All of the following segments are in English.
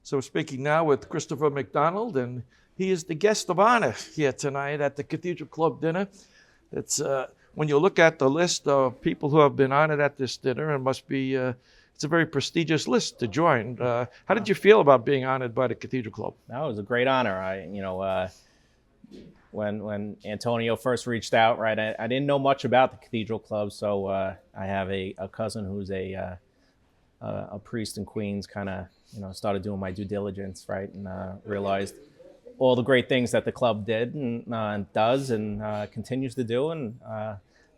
So we're speaking now with Christopher McDonald, and he is the guest of honor here tonight at the Cathedral Club dinner. It's when you look at the list of people who have been honored at this dinner, it must be it's a very prestigious list to join. How did you feel about being honored by the Cathedral Club? That was a great honor. When Antonio first reached out, right, I didn't know much about the Cathedral Club, so I have a cousin who's a priest in Queens. Kind of, started doing my due diligence, right, and realized all the great things that the club did and does and continues to do, and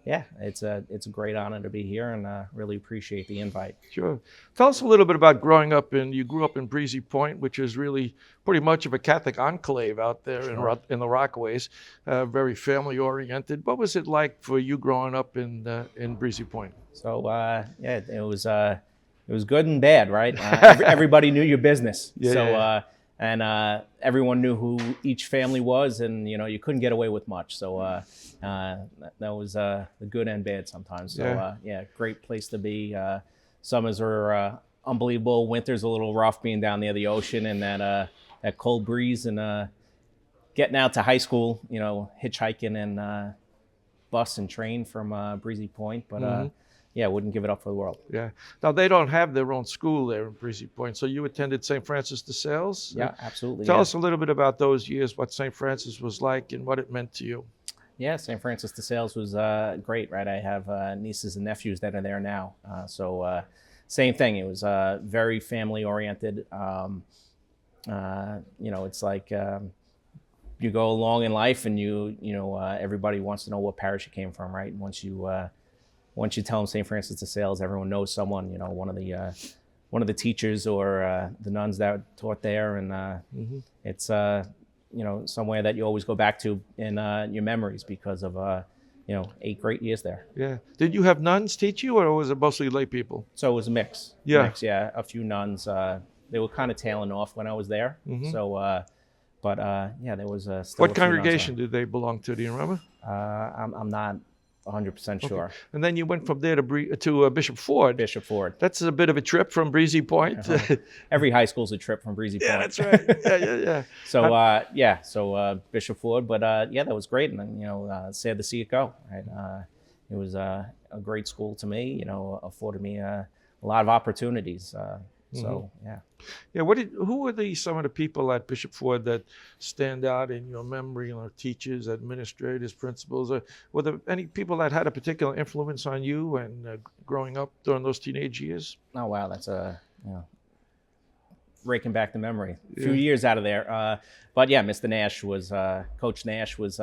yeah, it's a great honor to be here, and really appreciate the invite. Sure. Tell us a little bit about growing up you grew up in Breezy Point, which is really pretty much of a Catholic enclave out there. Sure. in the Rockaways, very family oriented. What was it like for you growing up in Breezy Point? So yeah, it was good and bad, right? Everybody knew your business. Yeah, so yeah. And everyone knew who each family was, and you couldn't get away with much. So that was the good and bad sometimes. So yeah, great place to be. Summers were unbelievable. Winters a little rough being down near the ocean and that cold breeze, and getting out to high school, hitchhiking and bus and train from Breezy Point, but yeah, wouldn't give it up for the world. Yeah. Now, they don't have their own school there in Breezy Point, so you attended St. Francis de Sales? Yeah, absolutely. Tell us a little bit about those years, what St. Francis was like and what it meant to you. Yeah, St. Francis de Sales was great, right? I have nieces and nephews that are there now. So same thing. It was very family-oriented. It's like you go along in life and everybody wants to know what parish you came from, right? And once you tell them St. Francis de Sales, everyone knows someone, one of the teachers or the nuns that taught there, and it's somewhere that you always go back to in your memories because of 8 great years there. Yeah. Did you have nuns teach you, or was it mostly lay people? So it was a mix. Yeah. A few nuns. They were kind of tailing off when I was there. So, but yeah, there was still. What congregation did they belong to? Do you remember? I'm not 100% sure. Okay. And then you went from there to Bishop Ford. Bishop Ford. That's a bit of a trip from Breezy Point. Every high school's a trip from Breezy Point. Yeah, that's right. Yeah. So Bishop Ford, but yeah, that was great, and then sad to see it go. Right? It was a great school to me. Afforded me a lot of opportunities. So yeah. Yeah. Who were some of the people at Bishop Ford that stand out in your memory? Teachers, administrators, principals. Were there any people that had a particular influence on you and growing up during those teenage years? Oh wow, that's raking back the memory. A few years out of there, but yeah, Mr. Nash was Coach Nash was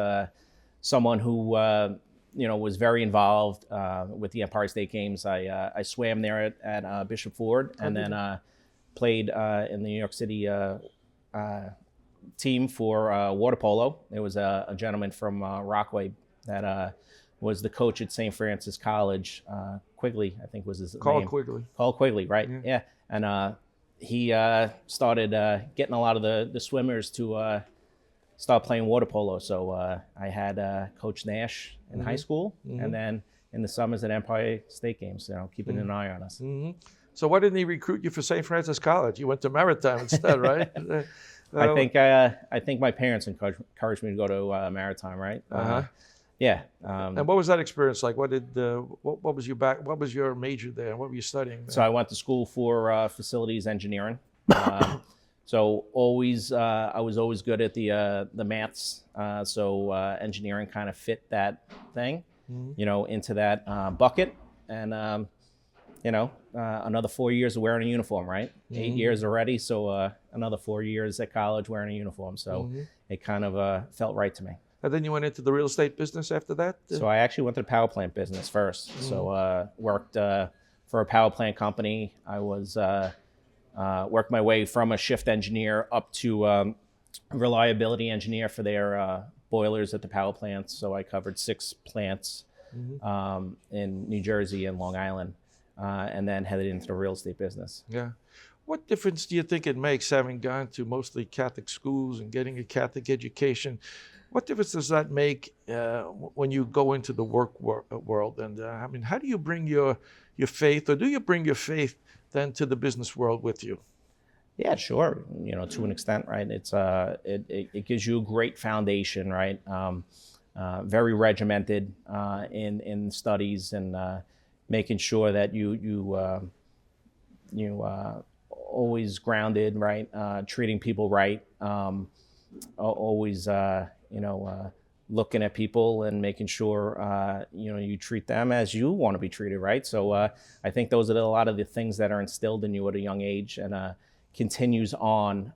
someone who was very involved with the Empire State Games. I swam there at Bishop Ford, and then played in the New York City team for water polo. There was a gentleman from Rockaway that was the coach at St. Francis College. Quigley, I think was his name. Carl Quigley, right? Yeah. And he started getting a lot of the swimmers to start playing water polo. So I had Coach Nash in high school, and then in the summers at Empire State Games, keeping an eye on us. So why didn't he recruit you for St. Francis College? You went to Maritime instead, right? I think my parents encouraged me to go to Maritime, right? Yeah. And what was that experience like? What was your major there? What were you studying there? So I went to school for facilities engineering. So I was always good at the maths. So engineering kind of fit that thing, into that bucket. And another 4 years of wearing a uniform, right? 8 years already, so another 4 years at college wearing a uniform. So it kind of felt right to me. And then you went into the real estate business after that? So I actually went to the power plant business first. So worked for a power plant company. I was worked my way from a shift engineer up to reliability engineer for their boilers at the power plants. So I covered 6 plants in New Jersey and Long Island. And then headed into the real estate business. Yeah. What difference do you think it makes, having gone to mostly Catholic schools and getting a Catholic education? What difference does that make when you go into the work world? And how do you bring your faith, or do you bring your faith then to the business world with you? Yeah, sure. You know, to an extent, right? It gives you a great foundation, right? Very regimented in studies and making sure that you always grounded, right? Treating people right. Always looking at people and making sure you treat them as you want to be treated, right? So I think those are a lot of the things that are instilled in you at a young age, and continues on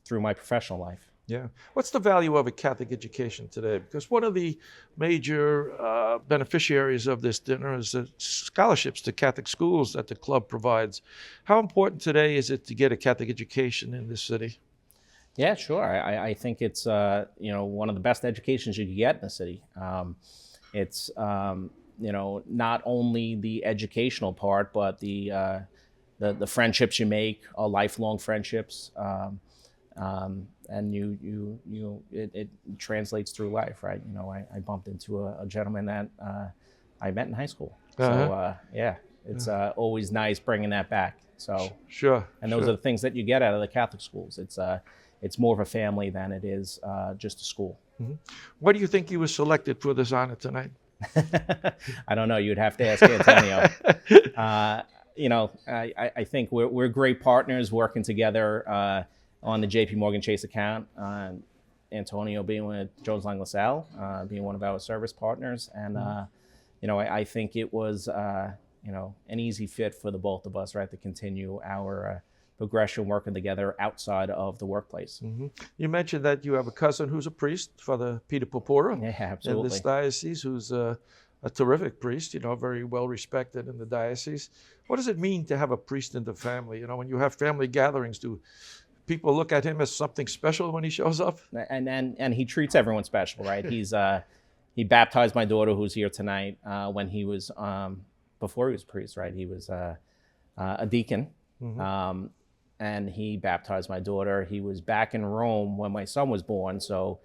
through my professional life. Yeah. What's the value of a Catholic education today? Because one of the major beneficiaries of this dinner is the scholarships to Catholic schools that the club provides. How important today is it to get a Catholic education in this city? Yeah, sure. I think it's one of the best educations you can get in the city. It's not only the educational part, but the friendships you make are lifelong friendships, and it translates through life, right? You know, I bumped into a gentleman that I met in high school. So it's always nice bringing that back. So Sure. and those are the things that you get out of the Catholic schools. It's more of a family than it is just a school. Mm-hmm. Why do you think you were selected for this honor tonight? I don't know. You'd have to ask Antonio. I think we're great partners working together on the JP Morgan Chase account. Antonio being with Jones Lang LaSalle, being one of our service partners. And, I think it was, an easy fit for the both of us, right, to continue our progression working together outside of the workplace. Mm-hmm. You mentioned that you have a cousin who's a priest, Father Peter Popora, yeah, absolutely. in this diocese, who's a terrific priest, very well respected in the diocese. What does it mean to have a priest in the family? When you have family gatherings, do people look at him as something special when he shows up? And he treats everyone special, right? He baptized my daughter, who's here tonight, when he was before he was a priest, right? He was a deacon. Mm-hmm. And he baptized my daughter. He was back in Rome when my son was born, so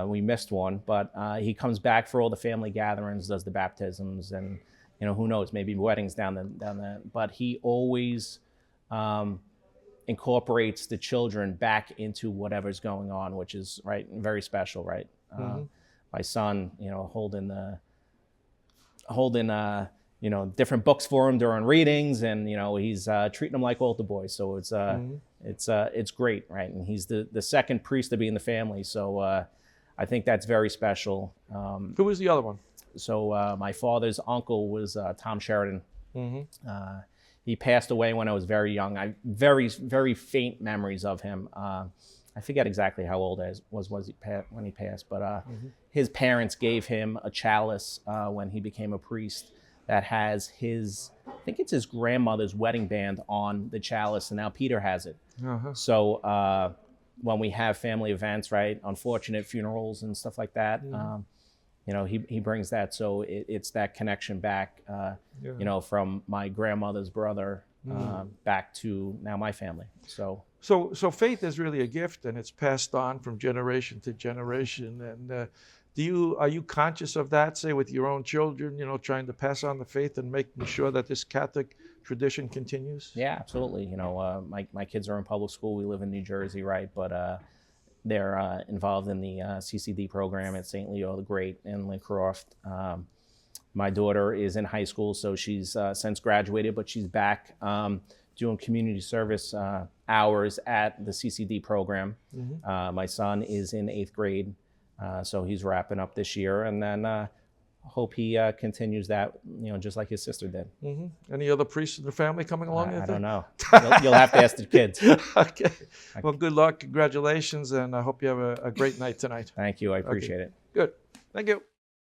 we missed one. But he comes back for all the family gatherings, does the baptisms, and who knows, maybe weddings down the. But he always incorporates the children back into whatever's going on, which is right very special, right? Mm-hmm. My son, holding different books for him during readings, and he's treating them like altar boys. So it's great, right? And he's the second priest to be in the family, so I think that's very special. Who was the other one? So my father's uncle was Tom Sheridan. Mm-hmm. He passed away when I was very young. I very, very faint memories of him. I forget exactly how old I was when he passed, but his parents gave him a chalice when he became a priest that has I think it's his grandmother's wedding band on the chalice, and now Peter has it. Uh-huh. So when we have family events, right, unfortunate funerals and stuff like that, he brings that. So it's that connection back, from my grandmother's brother back to now my family. So faith is really a gift, and it's passed on from generation to generation. And are you conscious of that, say, with your own children, trying to pass on the faith and making sure that this Catholic tradition continues? Yeah, absolutely. My kids are in public school. We live in New Jersey, right? But they're involved in the CCD program at St. Leo the Great in Lincroft. My daughter is in high school, so she's since graduated, but she's back doing community service hours at the CCD program. Mm-hmm. My son is in 8th grade. So he's wrapping up this year, and then hope he continues that, just like his sister did. Mm-hmm. Any other priests in the family coming along? I don't know. You'll have to ask the kids. Okay. Well, good luck. Congratulations, and I hope you have a great night tonight. Thank you. I appreciate it. Good. Thank you.